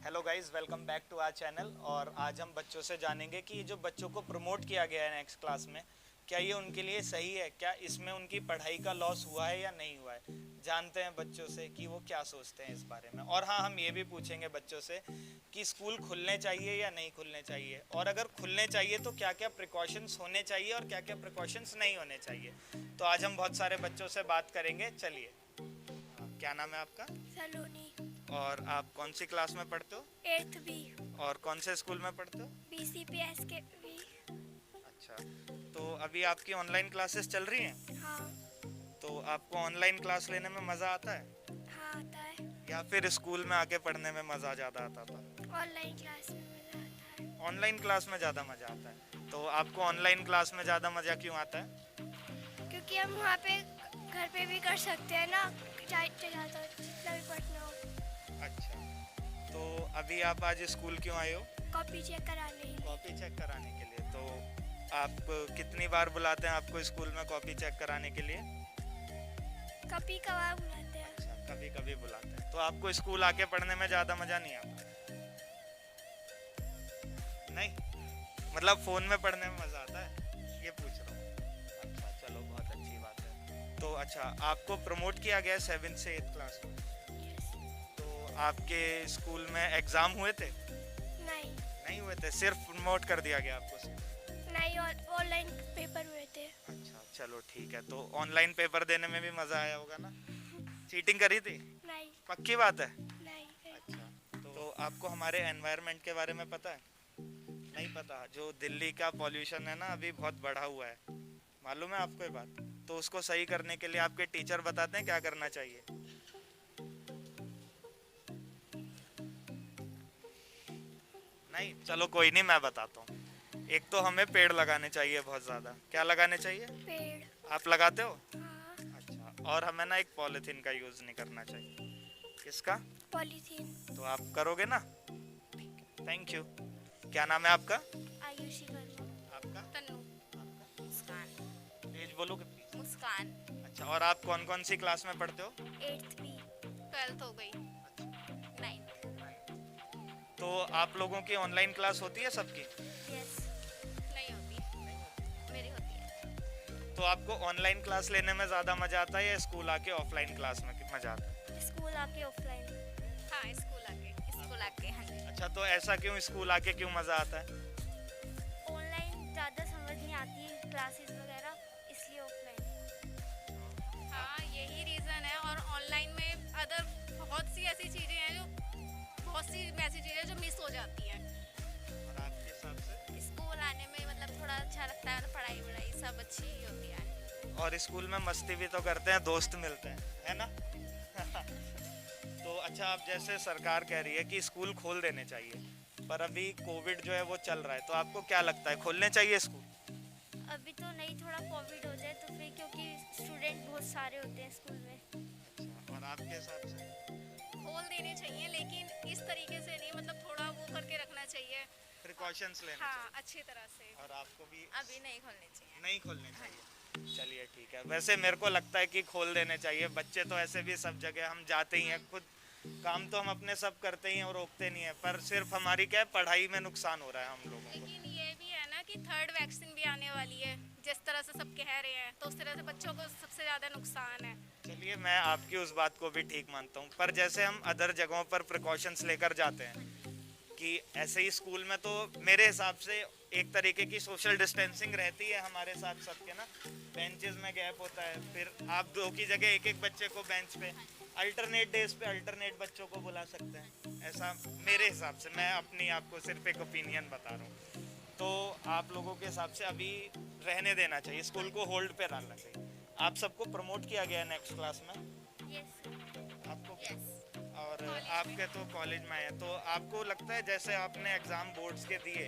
Hello guys, welcome back to our channel. और आज हम बच्चों से जानेंगे कि जो बच्चों को प्रमोट किया गया है नेक्स्ट क्लास में, क्या ये उनके लिए सही है, क्या इसमें उनकी पढ़ाई का लॉस हुआ है या नहीं हुआ है। जानते हैं बच्चों से कि वो क्या सोचते हैं इस बारे में। और हाँ, हम ये भी पूछेंगे बच्चों से कि स्कूल खुलने चाहिए या नहीं खुलने चाहिए, और अगर खुलने चाहिए तो क्या क्या प्रिकॉशंस होने चाहिए और क्या क्या प्रिकॉशंस नहीं होने चाहिए। तो आज हम बहुत सारे बच्चों से बात करेंगे। चलिए, क्या नाम है आपका? सलोनी। और आप कौन सी क्लास में पढ़ते हो? 8th B. और कौन से स्कूल में पढ़ते हो? BCPS के भी। अच्छा, तो अभी आपकी ऑनलाइन क्लासेस चल रही हैं? हाँ। तो आपको ऑनलाइन क्लास लेने में मज़ा आता है हाँ आता है। या फिर स्कूल में आके पढ़ने में मज़ा ज़्यादा आता था? ऑनलाइन क्लास में मज़ा आता है। ऑनलाइन क्लास में ज़्यादा मज़ा आता है। तो आपको ऑनलाइन क्लास में ज़्यादा मज़ा क्यों आता है? क्योंकि हम वहाँ पे घर पे भी कर सकते हैं ना, जितना भी पढ़ना हो। अच्छा, तो अभी आप आज स्कूल क्यों आए हो? कॉपी चेक कराने। कॉपी चेक कराने के लिए। तो आप कितनी बार बुलाते हैं आपको स्कूल में कॉपी चेक कराने के लिए? कभी कभार बुलाते हैं। अच्छा, कभी कभी बुलाते हैं। तो आपको स्कूल आके पढ़ने में ज़्यादा मज़ा नहीं आता? नहीं, मतलब फ़ोन में पढ़ने में मज़ा आता है, ये पूछ रहा हूँ। अच्छा, चलो, बहुत अच्छी बात है। तो अच्छा, आपको प्रमोट किया गया 7th से 8th क्लास में। तो आपके स्कूल में एग्ज़ाम हुए थे? नहीं। नहीं हुए थे, सिर्फ प्रमोट कर दिया गया आपको सिर्फ। नहीं, ऑनलाइन पेपर हुए थे। अच्छा, चलो ठीक है। तो ऑनलाइन पेपर देने में भी मज़ा आया होगा ना? चीटिंग करी थी? नहीं। पक्की बात है? नहीं। अच्छा, तो आपको हमारे एनवायरनमेंट के बारे में पता है? नहीं पता। जो दिल्ली का पॉल्यूशन है ना, अभी बहुत बढ़ा हुआ है, मालूम है आपको ये बात? तो उसको सही करने के लिए आपके टीचर बताते हैं क्या करना चाहिए। नहीं, चलो कोई नहीं, मैं बताता हूँ। एक तो हमें पेड़ लगाने चाहिए बहुत ज़्यादा। क्या लगाने चाहिए? पेड़। आप लगाते हो? हाँ। अच्छा, और हमें ना एक पॉलीथीन का यूज़ नहीं करना चाहिए। किसका? पॉलीथीन। तो आप करोगे ना? Thank you. क्या नाम है आपका? आयुषी वर्मा। आपका? तन्नू। आपका? मुस्कान। तेज बोलो कितनी। मुस्कान। अच्छा, और आप कौन कौन सी क्लास में पढ़ते हो? 8th B. 12th हो गई। 9th। तो आप लोगों की ऑनलाइन क्लास होती है सबकी? यस। नहीं होती। मेरी होती है। तो आपको ऑनलाइन क्लास लेने में ज़्यादा मज़ा आता है या स्कूल आके ऑफलाइन क्लास में मज़ा आता है? स्कूल आके ऑफलाइन। हाँ, स्कूल आके हाँ जी। अच्छा, तो ऐसा क्यों, स्कूल आके क्यों मज़ा आता है? ऑनलाइन ज़्यादा समझ नहीं आती क्लासेस वगैरह, इसलिए ऑफलाइन। हाँ, यही रीज़न है। और ऑनलाइन में अदर बहुत सी ऐसी चीज़ें हैं जो मिस हो जाती हैं। और आपके हिसाब से? स्कूल आने में मतलब थोड़ा अच्छा लगता है, पढ़ाई वढ़ाई सब अच्छी ही होती है। और स्कूल में मस्ती भी तो करते हैं, दोस्त मिलते हैं, है ना? तो अच्छा, अब जैसे सरकार कह रही है कि स्कूल खोल देने चाहिए, पर अभी कोविड जो है वो चल रहा है, तो आपको क्या लगता है, खोलने चाहिए स्कूल? अभी तो नहीं, थोड़ा कोविड हो जाए तो फिर, क्योंकि स्टूडेंट बहुत सारे होते हैं स्कूल में। अच्छा, और आपके हिसाब से? खोल देने चाहिए, लेकिन इस तरीके से नहीं, मतलब थोड़ा वो करके रखना चाहिए। प्रिकॉशंस लेने हाँ, चाहिए। अच्छी तरह से। और आपको भी? अभी नहीं खोलने चाहिए। नहीं खोलने चाहिए। चलिए ठीक है। वैसे मेरे को लगता है कि खोल देने चाहिए। बच्चे तो ऐसे भी सब जगह हम जाते ही हैं, खुद काम तो हम अपने सब करते ही हैं और रोकते नहीं है, पर सिर्फ हमारी क्या है, पढ़ाई में नुकसान हो रहा है हम लोगों को। लेकिन ये भी है ना कि थर्ड वैक्सीन भी आने वाली है, जिस तरह से सब कह रहे हैं, तो उस तरह से बच्चों को सबसे ज़्यादा नुकसान है। चलिए, मैं आपकी उस बात को भी ठीक मानता हूँ, पर जैसे हम अदर जगहों पर प्रिकॉशंस लेकर जाते हैं, कि ऐसे ही स्कूल में तो मेरे हिसाब से एक तरीके की सोशल डिस्टेंसिंग रहती है हमारे साथ सबके ना। बेंचेस में गैप होता है, फिर आप दो की जगह एक एक बच्चे को बेंच पे, अल्टरनेट डेज पे अल्टरनेट बच्चों को बुला सकते हैं, ऐसा मेरे हिसाब से। मैं अपनी आपको सिर्फ एक ओपिनियन बता रहा हूँ। तो आप लोगों के हिसाब से अभी रहने देना चाहिए, स्कूल को होल्ड पे डालना चाहिए। आप सबको प्रमोट किया गया है नेक्स्ट क्लास में? यस। आपको? यस। और कॉलेज आपके तो कॉलेज में है, तो आपको लगता है जैसे आपने एग्ज़ाम बोर्ड्स के दिए,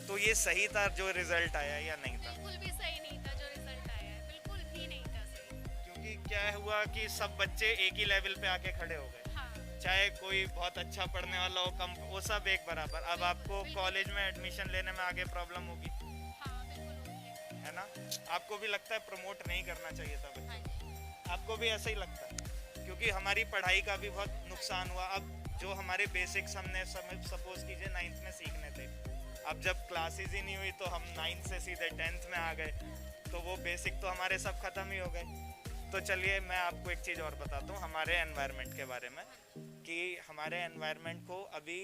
तो ये सही था जो रिज़ल्ट आया या नहीं था? बिल्कुल भी सही नहीं था जो रिजल्ट आया है, बिल्कुल भी नहीं था सही। क्योंकि क्या हुआ कि सब बच्चे एक ही लेवल पे आके खड़े हो गए, हाँ। चाहे कोई बहुत अच्छा पढ़ने वाला हो, कम, वो सब एक बराबर। अब आपको कॉलेज में एडमिशन लेने में आगे प्रॉब्लम होगी, हाँ, बिल्कुल होती है। है ना? आपको भी लगता है प्रमोट नहीं करना चाहिए था बच्चों हाँ को? जी। आपको भी ऐसा ही लगता है? क्योंकि हमारी पढ़ाई का भी बहुत नुकसान हुआ। अब जो हमारे बेसिक्स हमने सपोज कीजिए 9th में सीखने थे, अब जब क्लासेस ही नहीं हुई तो हम 9th से सीधे 10th में आ गए, तो वो बेसिक तो हमारे सब ख़त्म ही हो गए। तो चलिए मैं आपको एक चीज़ और बताता हूँ हमारे एनवायरनमेंट के बारे में, कि हमारे एनवायरनमेंट को अभी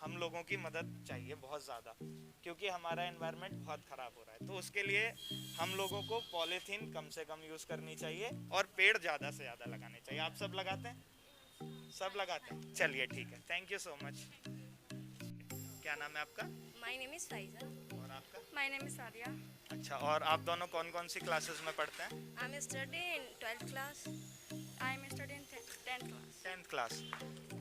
हम लोगों की मदद चाहिए बहुत ज़्यादा, क्योंकि हमारा एनवायरनमेंट बहुत ख़राब हो रहा है। तो उसके लिए हम लोगों को पॉलीथीन कम से कम यूज़ करनी चाहिए और पेड़ ज़्यादा से ज़्यादा लगाने चाहिए। आप सब लगाते हैं? सब लगाते हैं, चलिए ठीक है, थैंक यू सो मच। क्या नाम है आपका? My name is Faiza. और आपका? My name is Sadia. अच्छा, और आप दोनों कौन कौन सी क्लासेस में पढ़ते हैं? I'm studying in 12th class. I'm studying 10th class. 10th class.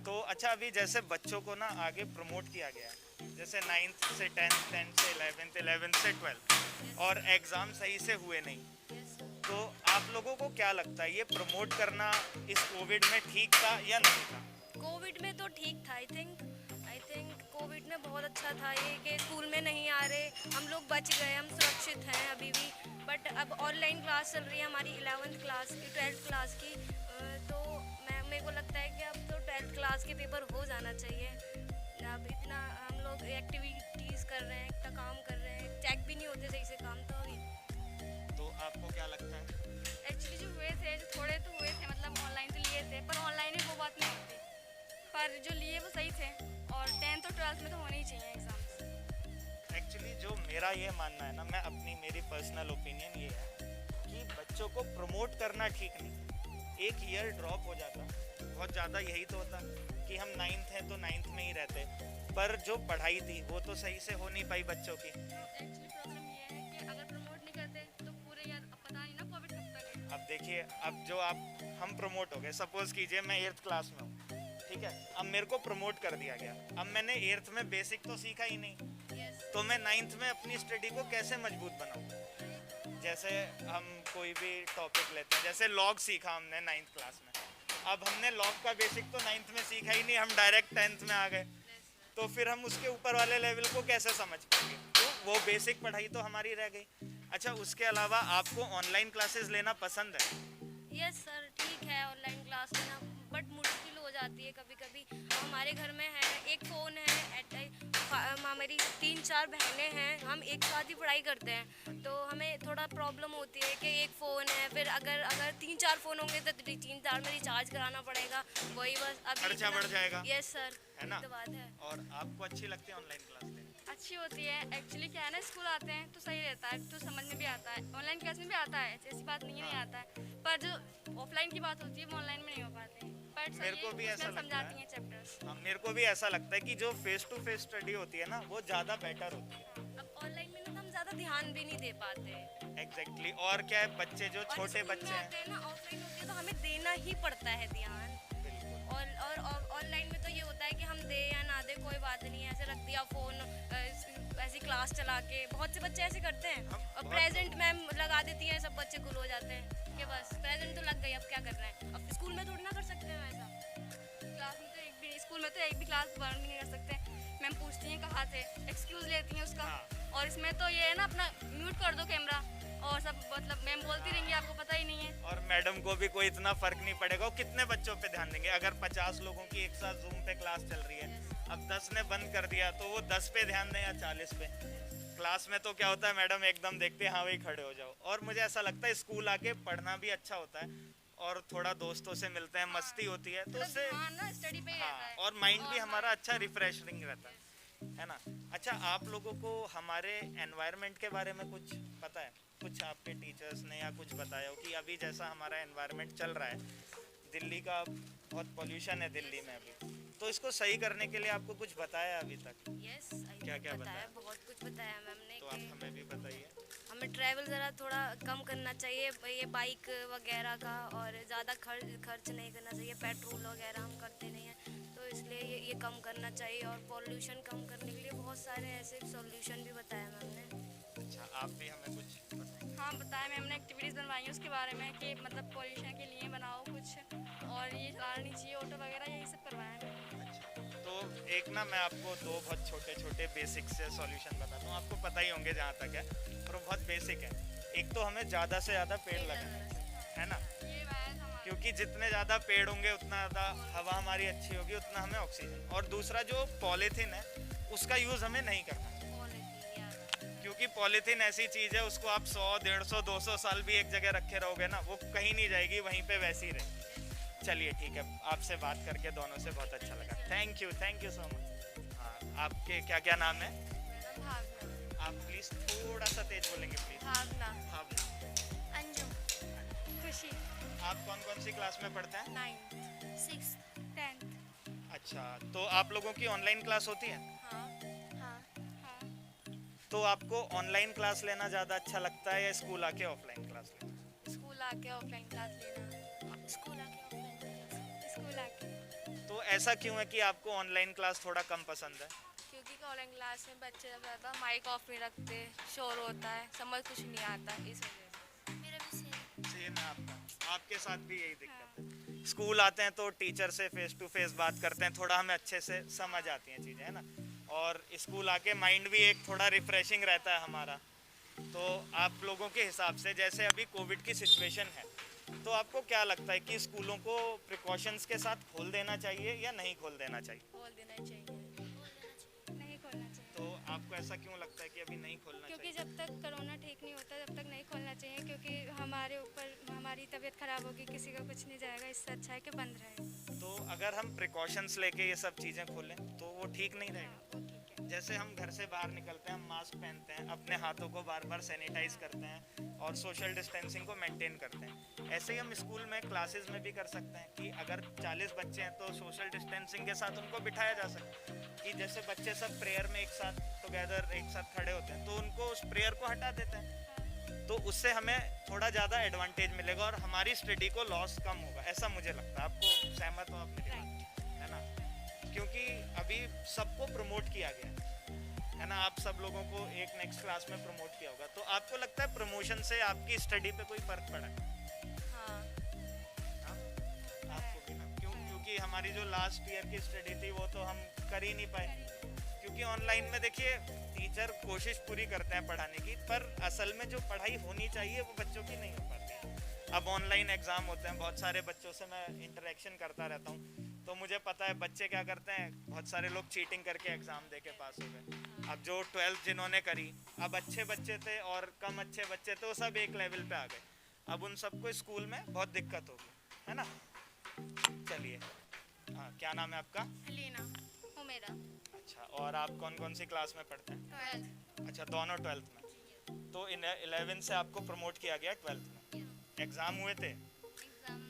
तो अच्छा, अभी जैसे बच्चों को ना आगे प्रमोट किया गया है, जैसे 9th से 10th, 10th से 11th, 11th से 12th, और एग्ज़ाम सही से हुए नहीं, Yes. तो आप लोगों को क्या लगता है ये प्रमोट करना इस कोविड में ठीक था या नहीं था? कोविड में तो ठीक था। आई थिंक कोविड में बहुत अच्छा था ये कि स्कूल में नहीं आ रहे, हम लोग बच गए, हम सुरक्षित हैं अभी भी। बट अब ऑनलाइन क्लास चल रही है हमारी 11th क्लास की, 12th क्लास की, तो मेरे को लगता है कि अब तो 12th क्लास के पेपर हो जाना चाहिए। अब इतना हम लोग एक्टिविटीज़ कर रहे हैं, इतना काम कर रहे हैं, चेक भी नहीं होते सही से काम, तो अभी तो आपको क्या लगता है? एक्चुअली जो हुए थे, जो थोड़े तो हुए थे, मतलब ऑनलाइन तो लिए थे, पर ऑनलाइन ही वो बात नहीं होती, पर जो लिए वो सही थे। और 10th और 12th में तो होने ही चाहिए एग्जाम्स। एक्चुअली जो मेरा ये मानना है ना, मेरी पर्सनल ओपिनियन ये है कि बच्चों को प्रमोट करना ठीक नहीं। एक ईयर ड्रॉप हो जाता, बहुत ज़्यादा यही तो होता कि हम 9th हैं तो 9th में ही रहते, पर जो पढ़ाई थी वो तो सही से हो नहीं पाई बच्चों की। एक्चुअली प्रॉब्लम ये है कि अगर प्रमोट नहीं करते तो पूरे यार अब पता नहीं ना कोविड कब तक है। अब देखिए, अब जो हम प्रमोट हो गए, सपोज कीजिए मैं 8th क्लास में हूँ, ठीक है, अब मेरे को प्रमोट कर दिया गया, अब मैंने 8th में बेसिक तो सीखा ही नहीं, तो मैं 9th में अपनी स्टडी को कैसे मजबूत बनाऊँ? जैसे हम कोई भी टॉपिक लेते हैं, जैसे लॉग सीखा हमने 9th क्लास में, अब हमने लॉग का बेसिक तो 9th में सीखा ही नहीं, हम डायरेक्ट 10th में आ गए, तो फिर हम उसके ऊपर वाले लेवल को कैसे समझ पाएंगे? तो वो बेसिक पढ़ाई तो हमारी रह गई। अच्छा, उसके अलावा आपको ऑनलाइन क्लासेस लेना पसंद है? यस सर, ठीक है ऑनलाइन क्लास लेना, बट मुश्किल हो जाती है कभी कभी। हमारे घर में है एक फ़ोन है, हमारी 3-4 बहनें हैं, हम एक साथ ही पढ़ाई करते हैं, तो हमें थोड़ा प्रॉब्लम होती है कि एक फ़ोन है, फिर अगर 3-4 फ़ोन होंगे तो 3-4 में रिचार्ज कराना पड़ेगा, वही बस अभी खर्चा बढ़ जाएगा। यस सर, है ना? तो बात है। और आपको अच्छी लगती है ऑनलाइन क्लास लेनी? अच्छी होती है एक्चुअली, क्या है ना, स्कूल आते हैं तो सही रहता है, तो समझ में भी आता है, ऑनलाइन क्लास में भी आता है, ऐसी बात नहीं है नहीं आता है, पर जो ऑफलाइन की बात होती है वो ऑनलाइन में नहीं हो पाते हैं। पर मेरे को भी ऐसा लगता समझाती है। हैं चैप्टर्स। हाँ, मेरे को भी ऐसा लगता है कि जो फेस टू फेस स्टडी होती है ना, वो ज़्यादा बेटर होती है। अब ऑनलाइन में ना हम ज़्यादा ध्यान भी नहीं दे पाते। एग्जैक्टली। और क्या है, बच्चे जो और छोटे स्कूल में बच्चे आते हैं, हैं ना, ऑफलाइन होती है तो हमें देना ही पड़ता है ध्यान। बिल्कुल। और ऑनलाइन में तो ये होता है कि हम दे या ना दे कोई बात नहीं, ऐसे रख दिया फ़ोन, ऐसी क्लास चला के, बहुत से बच्चे ऐसे करते हैं। और प्रेजेंट मैम लगा देती हैं, सब बच्चे गुल हो जाते हैं कि बस प्रेजेंट तो लग गई, अब क्या कर रहे हैं। अब स्कूल में थोड़ी ना कर सकते हैं ऐसा। क्लास में तो स्कूल में तो एक भी क्लास बर्न भी नहीं कर सकते। मैम पूछती हैं कहाँ थे, एक्सक्यूज़ लेती हैं उसका। और इसमें तो ये है ना, अपना म्यूट कर दो कैमरा और सब, मतलब मैम बोलती रहेंगी, आपको पता ही नहीं है। और मैडम को भी कोई इतना फर्क नहीं पड़ेगा, वो कितने बच्चों पे ध्यान देंगे। अगर 50 लोगों की एक साथ जूम पे क्लास चल रही है, अब 10 ने बंद कर दिया तो वो 10 पे ध्यान दें या 40 पे। क्लास में तो क्या होता है, मैडम एकदम देखते हैं, हाँ वही खड़े हो जाओ। और मुझे ऐसा लगता है स्कूल आके पढ़ना भी अच्छा होता है, और थोड़ा दोस्तों से मिलते हैं, मस्ती होती है, तो उससे हाँ ना, स्टडी पे ही रहता है। और माइंड भी हमारा अच्छा रिफ्रेशिंग रहता है ना। अच्छा, आप लोगों को हमारे एनवायरनमेंट के बारे में कुछ पता है? कुछ आपके टीचर्स ने या कुछ बताया हो कि अभी जैसा हमारा एनवायरनमेंट चल रहा है, दिल्ली का बहुत पोल्यूशन है दिल्ली में अभी, तो इसको सही करने के लिए आपको कुछ बताया अभी तक? यस, क्या बताया, बहुत कुछ बताया मैम ने तो आप कि हमें भी बताइए। हमें ट्रैवल ज़रा थोड़ा कम करना चाहिए, ये बाइक वगैरह का, और ज़्यादा खर्च नहीं करना चाहिए, पेट्रोल वगैरह हम करते नहीं हैं, तो इसलिए ये कम करना चाहिए। और पॉल्यूशन कम करने के लिए बहुत सारे ऐसे सॉल्यूशन भी बताया मैम ने। अच्छा, आप भी हमें कुछ बताइए। हाँ बताया मैम ने, एक्टिविटीज़ बनवाई हैं उसके बारे में कि मतलब पॉल्यूशन के लिए बनाओ कुछ, और ये चलाना नहीं चाहिए ऑटो वगैरह, यही सब करवाया है। अच्छा, तो एक ना मैं आपको 2 बहुत छोटे छोटे बेसिक से सॉल्यूशन बताता हूँ, आपको पता ही होंगे जहाँ तक है, पर वो बहुत बेसिक है। एक तो हमें ज़्यादा से ज़्यादा पेड़ लगाने हैं, है ना। ये वाया था हमारा। क्योंकि जितने ज़्यादा पेड़ होंगे उतना ज़्यादा हवा हमारी अच्छी होगी, उतना हमें ऑक्सीजन। और दूसरा जो पॉलीथीन है उसका यूज़ हमें नहीं करना, क्योंकि पॉलीथीन ऐसी चीज़ है उसको आप 100, 150, 200 साल भी एक जगह रखे रहोगे ना, वो कहीं नहीं जाएगी, वहीं पे वैसी रहेगी। चलिए ठीक है, आपसे बात करके दोनों से बहुत अच्छा लगा। Thank you so much. हाँ, आपके क्या क्या नाम है? भावना। आप प्लीज़ थोड़ा सा तेज बोलेंगे प्लीज़। भावना। भावना। अंजुम। खुशी। आप कौन कौन सी क्लास में पढ़ते हैं? 9th 6th। 10th। अच्छा, तो आप लोगों की ऑनलाइन क्लास होती है? हाँ। हाँ। हाँ। तो आपको ऑनलाइन क्लास लेना ज़्यादा अच्छा लगता है या स्कूल आके ऑफलाइन क्लास लेना? स्कूल आके ऑफलाइन क्लास लेना। स्कूल आके ऑफलाइन क्लास। स्कूल आके। तो ऐसा क्यों है कि आपको ऑनलाइन क्लास थोड़ा कम पसंद है? क्योंकि ऑनलाइन क्लास में बच्चे जब ज़्यादा माइक ऑफ नहीं रखते, शोर होता है, समझ कुछ नहीं आता, इस वजह से। मेरा भी सेम है आपका, आपके साथ भी यही दिक्कत है। स्कूल आते हैं तो टीचर से फेस टू फेस बात करते हैं, थोड़ा हमें अच्छे से समझ आती हैं चीज़ें, है ना। और स्कूल आके माइंड भी एक थोड़ा रिफ्रेशिंग रहता है हमारा। तो आप लोगों के हिसाब से जैसे अभी कोविड की सिचुएशन है, तो आपको क्या लगता है कि स्कूलों को प्रिकॉशंस के साथ खोल देना चाहिए या नहीं खोल देना चाहिए? खोल देना चाहिए। नहीं खोलना चाहिए। तो आपको ऐसा क्यों लगता है कि अभी नहीं खोलना क्योंकि चाहिए? जब तक कोरोना ठीक नहीं होता जब तक नहीं खोलना चाहिए, क्योंकि हमारे ऊपर हमारी तबीयत खराब होगी, किसी का कुछ नहीं जाएगा, इससे अच्छा है कि बंद रहे। तो अगर हम प्रिकॉशंस लेके ये सब चीज़ें खोलें तो वो ठीक नहीं रहेगा। हाँ, वो ठीक है। जैसे हम घर से बाहर निकलते हैं, हम मास्क पहनते हैं, अपने हाथों को बार बार सैनिटाइज करते हैं और सोशल डिस्टेंसिंग को मेंटेन करते हैं। ऐसे ही हम स्कूल में क्लासेस में भी कर सकते हैं कि अगर 40 बच्चे हैं तो सोशल डिस्टेंसिंग के साथ उनको बिठाया जा सकता है कि जैसे बच्चे सब प्रेयर में एक साथ टुगेदर एक साथ खड़े होते हैं तो उनको उस प्रेयर को हटा देते हैं, तो उससे हमें थोड़ा ज़्यादा एडवांटेज मिलेगा और हमारी स्टडी को लॉस कम होगा, ऐसा मुझे लगता है। आपको सहमत हो आप मेरी बात, है ना? क्योंकि अभी सबको प्रमोट किया गया है ना, आप सब लोगों को एक नेक्स्ट क्लास में प्रमोट किया होगा, तो आपको लगता है प्रमोशन से आपकी स्टडी पे कोई फर्क पड़ा है? हाँ। हाँ? आपको भी ना, क्योंकि हमारी जो लास्ट ईयर की स्टडी थी वो तो हम कर ही नहीं पाए, क्योंकि ऑनलाइन में देखिए टीचर कोशिश पूरी करते हैं पढ़ाने की, पर असल में जो पढ़ाई होनी चाहिए वो बच्चों की नहीं हो पाती है। अब ऑनलाइन एग्ज़ाम होते हैं, बहुत सारे बच्चों से मैं इंटरेक्शन करता रहता हूँ, तो मुझे पता है बच्चे क्या करते हैं, बहुत सारे लोग चीटिंग करके एग्ज़ाम दे के पास हो गए। अब जो 12th जिन्होंने करी, अब अच्छे बच्चे थे और कम अच्छे बच्चे थे, वो सब एक लेवल पे आ गए। अब उन सबको स्कूल में बहुत दिक्कत होगी, है ना। चलिए, हाँ, क्या नाम है आपका? लीना। वो मेरा अच्छा, और आप कौन कौन सी क्लास में पढ़ते हैं? 12th। अच्छा, दोनों 12th में। तो इन 11th से आपको प्रमोट किया गया 12th में। एग्ज़ाम हुए थे? एग्जाम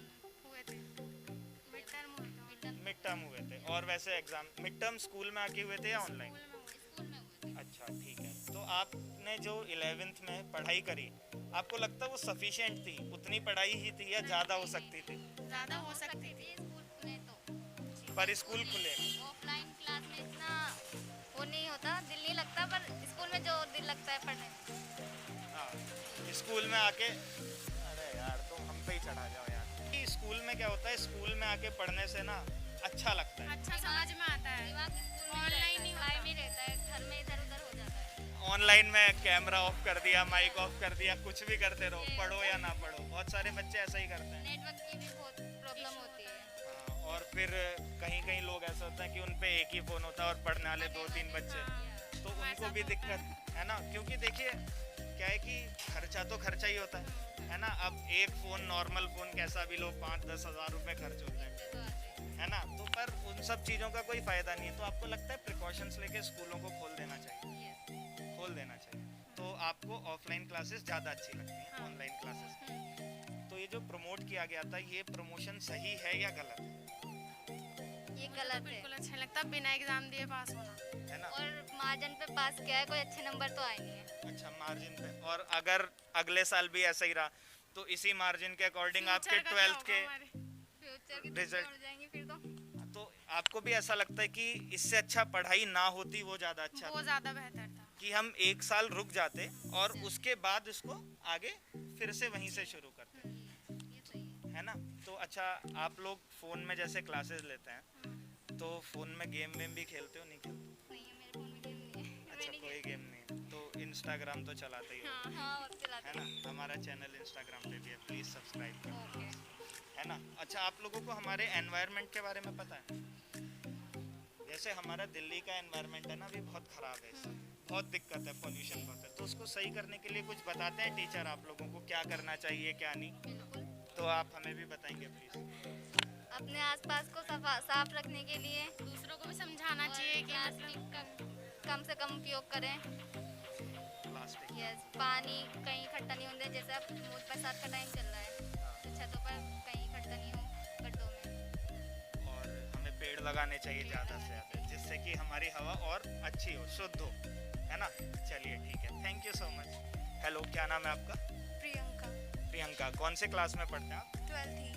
हुए थे, मिड टर्म हुए थे। मिड टर्म हुए थे। और वैसे एग्ज़ाम मिड टर्म स्कूल में आके हुए थे या ऑनलाइन? स्कूल में हुए थे। अच्छा, ठीक है। तो आपने जो 11th में पढ़ाई करी, आपको लगता है वो सफिशिएंट थी, उतनी पढ़ाई ही थी या ज़्यादा हो सकती थी? ज़्यादा हो सकती थी। स्कूल में तो पर स्कूल खुले। ऑफलाइन क्लास में इतना वो नहीं होता, दिल नहीं लगता, पर स्कूल में जो दिल लगता है पढ़ने में। हाँ, स्कूल में आके, अरे यार तुम हम पे ही चढ़ा जाओ यार। कि स्कूल में क्या होता है, स्कूल में आके पढ़ने से ना अच्छा लगता है। अच्छा समझ में आता है। दिमाग स्कूल में ऑनलाइन नहीं ही पढ़ाई में रहता है, घर में इधर उधर हो जाता है। ऑनलाइन में कैमरा ऑफ कर दिया, माइक ऑफ कर दिया, कुछ भी करते रहो, पढ़ो या ना पढ़ो। बहुत सारे बच्चे ऐसा ही करते हैं। नेटवर्क की भी बहुत प्रॉब्लम होती है। हाँ, और फिर कहीं कहीं लोग ऐसा होता है कि उन पे एक ही फ़ोन होता है और पढ़ने वाले 2-3 बच्चे, तो उनको भी दिक्कत है ना। क्योंकि देखिए क्या है कि खर्चा तो खर्चा ही होता है ना। अब एक फ़ोन, नॉर्मल फ़ोन कैसा भी लो, 5-10 हज़ार रुपये खर्च होता है ना। तो पर उन सब चीज़ों का कोई फ़ायदा नहीं है। तो आपको लगता है प्रिकॉशंस लेके स्कूलों को खोल देना चाहिए? खोल देना चाहिए। तो आपको ऑफलाइन क्लासेस ज़्यादा अच्छी लगती हैं ऑनलाइन क्लासेस? तो ये जो प्रमोट किया गया था, ये प्रमोशन सही है या गलत है? ये मुझे तो गलत है। बिल्कुल अच्छा लगता बिना एग्जाम दिए पास होना। है ना। और मार्जिन पे पास किया है, कोई अच्छे नंबर तो आए नहीं है। अच्छा, मार्जिन पे। और अगर अगले साल भी ऐसा ही रहा तो इसी मार्जिन के अकॉर्डिंग आपके फ्यूचर का क्या 12th होगा के हमारे? फ्यूचर की Result- हो जाएंगी फिर तो। तो आपको भी ऐसा लगता है कि इससे अच्छा पढ़ाई ना होती वो ज़्यादा अच्छा वो था, ज़्यादा बेहतर था। कि हम एक साल रुक जाते और उसके बाद इसको आगे फिर से वहीं से शुरू करते, ये सही है। है ना। तो अच्छा, आप लोग फ़ोन में जैसे क्लासेस लेते हैं तो फ़ोन में गेम वेम भी खेलते हो, नहीं खेलते? नहीं है, मेरे फोन में गेम नहीं है। अच्छा, कोई गेम नहीं। तो इंस्टाग्राम तो चलाते ही हो, हाँ, और चलाते है ना। हमारा चैनल इंस्टाग्राम पे भी है, प्लीज़ सब्सक्राइब करो, ओके। है है ना। अच्छा, आप लोगों को हमारे एनवायरनमेंट के बारे में पता है? जैसे हमारा दिल्ली का एनवायरनमेंट है ना, अभी बहुत ख़राब है, इससे बहुत दिक्कत है, पोल्यूशन बहुत है। तो उसको सही करने के लिए कुछ बताते हैं टीचर आप लोगों को, क्या करना चाहिए क्या नहीं? तो आप हमें भी बताएंगे प्लीज़। अपने आसपास को साफ रखने के लिए दूसरों को भी समझाना चाहिए कि प्लास्टिक का कम से कम उपयोग करें। प्लास्टिक, यस, पानी कहीं इकट्ठा नहीं होने, जैसे अब बरसात का टाइम चल रहा है तो छतों पर कहीं इकट्ठा नहीं हो गड्ढों में। और हमें पेड़ लगाने चाहिए ज़्यादा से ज़्यादा, जिससे कि हमारी हवा और अच्छी हो, शुद्ध हो, है ना। चलिए ठीक है, thank you so much. Hello, क्या नाम है आपका? प्रियंका, प्रियंका। कौन से क्लास में पढ़ते हैं आप? 12th ही।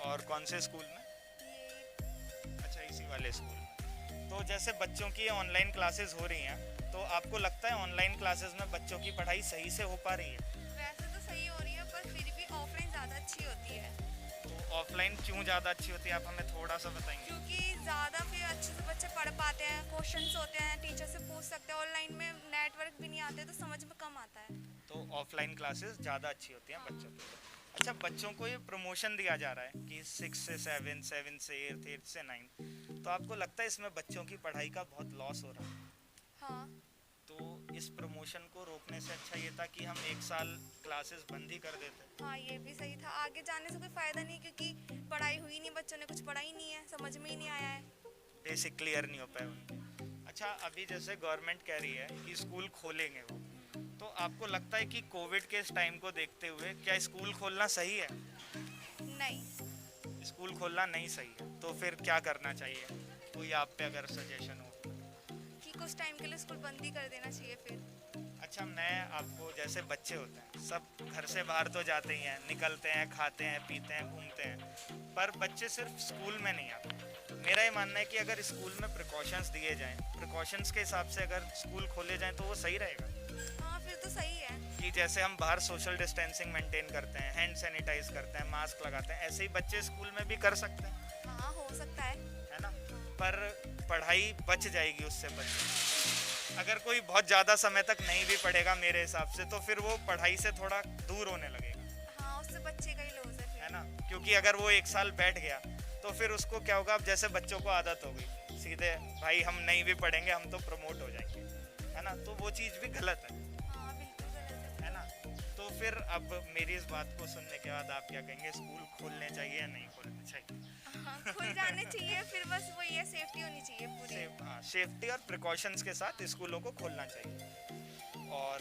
और कौन से स्कूल में? ये अच्छा, इसी वाले स्कूल में। तो जैसे बच्चों की ऑनलाइन क्लासेस हो रही हैं, तो आपको लगता है ऑनलाइन क्लासेस में बच्चों की पढ़ाई सही से हो पा रही है? वैसे तो सही हो रही है, पर फिर भी ऑफलाइन ज़्यादा अच्छी होती है, तो ऑफलाइन क्यों ज़्यादा अच्छी होती है, आप हमें थोड़ा सा बताएंगे? क्योंकि ज़्यादा फिर अच्छे से बच्चे पढ़ पाते हैं, क्वेश्चंस होते हैं, टीचर से पूछ सकते हैं। ऑनलाइन में नेटवर्क भी नहीं आते तो समझ में कम आता है। तो ऑफलाइन क्लासेस ज़्यादा अच्छी होती हैं बच्चों के लिए। अच्छा, बच्चों को ये प्रमोशन दिया जा रहा है कि 6 से 7, 7 से 8, 8 से 9, तो आपको लगता है इसमें बच्चों की पढ़ाई का बहुत लॉस हो रहा है? हाँ, तो इस प्रमोशन को रोकने से अच्छा ये था कि हम 1 साल क्लासेस बंद ही कर देते। हाँ, ये भी सही था। आगे जाने से कोई फ़ायदा नहीं, क्योंकि पढ़ाई हुई नहीं, बच्चों ने कुछ पढ़ा ही नहीं है, समझ में ही नहीं आया है। बेसिक क्लियर नहीं हो पाए उनके। अच्छा, अभी जैसे गवर्नमेंट कह रही है कि स्कूल खोलेंगे वो, तो आपको लगता है कि कोविड के इस टाइम को देखते हुए क्या स्कूल खोलना सही है? नहीं, स्कूल खोलना नहीं सही है, तो फिर क्या करना चाहिए? कोई आप पे अगर सजेशन हो? कि कुछ टाइम के लिए स्कूल बंद ही कर देना चाहिए फिर। अच्छा, मैं आपको, जैसे बच्चे होते हैं सब घर से बाहर तो जाते ही हैं, निकलते हैं, खाते हैं, पीते हैं, घूमते हैं, पर बच्चे सिर्फ स्कूल में नहीं आते। मेरा ये मानना है कि अगर स्कूल में प्रिकॉशंस दिए जाएं, प्रिकॉशंस के हिसाब से अगर स्कूल खोले जाएं तो वो सही रहेगा। हाँ, फिर तो सही है। कि जैसे हम बाहर सोशल डिस्टेंसिंग मेंटेन करते हैं, हैंड सैनिटाइज करते हैं, मास्क लगाते हैं, ऐसे ही बच्चे स्कूल में भी कर सकते हैं, हाँ, हो सकता है ना। पर पढ़ाई बच जाएगी उससे बच्चे। अगर कोई बहुत ज़्यादा समय तक नहीं भी पढ़ेगा मेरे हिसाब से, तो फिर वो पढ़ाई से थोड़ा दूर होने लगेगा, हाँ, उससे बच्चे का ही लॉस है है फिर। ना। क्योंकि अगर वो 1 साल बैठ गया तो फिर उसको क्या होगा, अब जैसे बच्चों को आदत हो गई सीधे, भाई हम नहीं भी पढ़ेंगे, हम तो प्रमोट हो जाएंगे, है ना। तो वो चीज़ भी गलत है हाँ, बिल्कुल गलत है ना। तो फिर अब मेरी इस बात को सुनने के बाद आप क्या कहेंगे, स्कूल खोलने चाहिए या नहीं खोलने चाहिए? है। हाँ, खुल जाने चाहिए, फिर बस वही है, सेफ्टी होनी चाहिए पूरी। हाँ, सेफ्टी और प्रिकॉशंस के साथ स्कूलों को खोलना चाहिए। और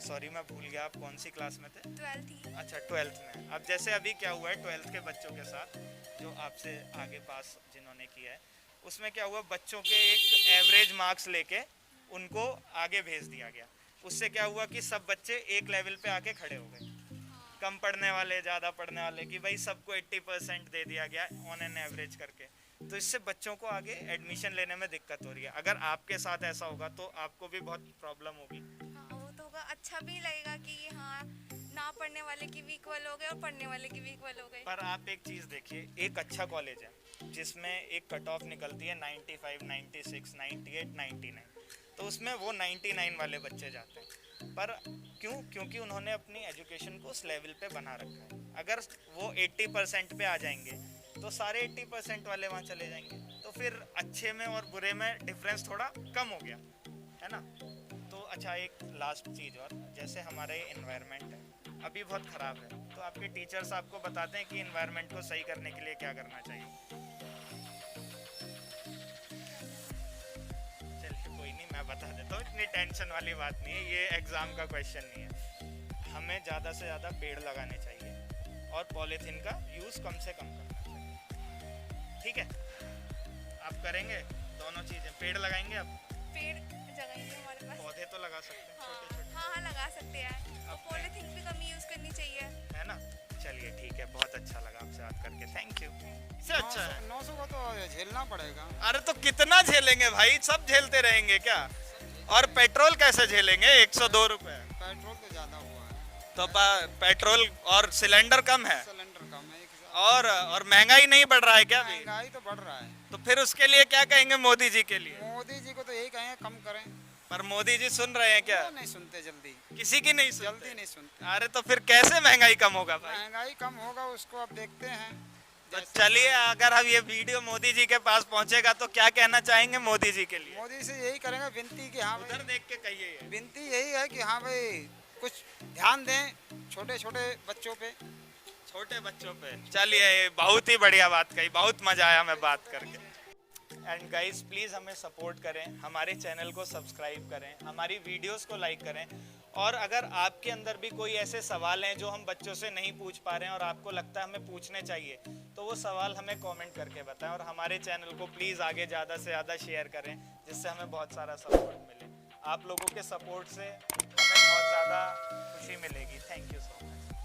सॉरी, मैं भूल गया, आप कौन सी क्लास में थे? 12th ही। अच्छा, 12th में। अब जैसे अभी क्या हुआ है 12th के बच्चों के साथ, जो आपसे आगे पास जिन्होंने किया है, उसमें क्या हुआ, बच्चों के एक एवरेज मार्क्स लेके उनको आगे भेज दिया गया। उससे क्या हुआ कि सब बच्चे एक लेवल पे आके खड़े हो गए, कम पढ़ने वाले, ज़्यादा पढ़ने वाले, कि भाई सबको 80% दे दिया गया ऑन एन एवरेज करके। तो इससे बच्चों को आगे एडमिशन लेने में दिक्कत हो रही है। अगर आपके साथ ऐसा होगा तो आपको भी बहुत प्रॉब्लम होगी। हाँ, वो तो होगा। अच्छा भी लगेगा कि हाँ, ना पढ़ने वाले की भी इक्वल हो गए और पढ़ने वाले की भी इक्वल हो गए। पर आप एक चीज़ देखिए, एक अच्छा कॉलेज है जिसमें एक कट ऑफ निकलती है 95, 96, 98, 99, तो उसमें वो 99 वाले बच्चे जाते हैं। पर क्यों? क्योंकि उन्होंने अपनी एजुकेशन को उस लेवल पे बना रखा है। अगर वो 80% पे आ जाएंगे तो सारे 80% वाले वहाँ चले जाएंगे, तो फिर अच्छे में और बुरे में डिफरेंस थोड़ा कम हो गया, है ना। तो अच्छा, एक लास्ट चीज़ और, जैसे हमारा ये एनवायरनमेंट है अभी बहुत ख़राब है, तो आपके टीचर्स आपको बताते हैं कि एनवायरनमेंट को सही करने के लिए क्या करना चाहिए? चलिए कोई नहीं, मैं बता देता हूँ, इतनी टेंशन वाली बात नहीं है, ये एग्ज़ाम का क्वेश्चन नहीं है। हमें ज़्यादा से ज़्यादा पेड़ लगाने चाहिए और पॉलीथीन का यूज़ कम से कम करना चाहिए, ठीक है। आप करेंगे दोनों चीज़ें, पेड़ लगाएंगे आप? पेड़ जगाएंगे हमारे पास। पौधे तो लगा सकते हैं, हाँ, छोटे छोटे, हाँ, हाँ, लगा सकते हैं। और पॉलीथीन भी कम यूज़ करनी चाहिए, है ना। चलिए ठीक है, बहुत अच्छा लगा आपसे बात करके, थैंक यू। इससे अच्छा है। 900 का तो झेलना पड़ेगा। अरे तो कितना झेलेंगे भाई, सब झेलते रहेंगे क्या? और पेट्रोल कैसे झेलेंगे? 102 रुपए। पेट्रोल तो ज़्यादा हुआ है, तो पेट्रोल और सिलेंडर कम है, सिलेंडर कम है। और महंगाई नहीं बढ़ रहा है क्या अभी? महंगाई तो बढ़ रहा है। तो फिर उसके लिए क्या कहेंगे मोदी जी के लिए? मोदी जी को तो यही कहेंगे कम करें, पर मोदी जी सुन रहे हैं क्या? वो नहीं सुनते जल्दी, किसी की नहीं सुनते। जल्दी नहीं सुनते। अरे तो फिर कैसे महंगाई कम होगा भाई? महंगाई कम होगा उसको अब देखते हैं, तो चलिए, अगर अब ये वीडियो मोदी जी के पास पहुंचेगा तो क्या कहना चाहेंगे मोदी जी के लिए? मोदी से यही करेंगे विनती कि हाँ उधर भाई, देख के कहिए ये। विनती यही है कि हाँ भाई कुछ ध्यान दें छोटे छोटे बच्चों पे। छोटे बच्चों पे। चलिए, ये बहुत ही बढ़िया बात कही, बहुत मजा आया हमें बात करके। एंड गाइस, प्लीज़ हमें सपोर्ट करें, हमारे चैनल को सब्सक्राइब करें, हमारी वीडियोस को लाइक करें। और अगर आपके अंदर भी कोई ऐसे सवाल हैं जो हम बच्चों से नहीं पूछ पा रहे हैं और आपको लगता है हमें पूछने चाहिए, तो वो सवाल हमें कमेंट करके बताएं। और हमारे चैनल को प्लीज़ आगे ज़्यादा से ज़्यादा शेयर करें, जिससे हमें बहुत सारा सपोर्ट मिले। आप लोगों के सपोर्ट से हमें बहुत ज़्यादा खुशी मिलेगी। Thank you so much.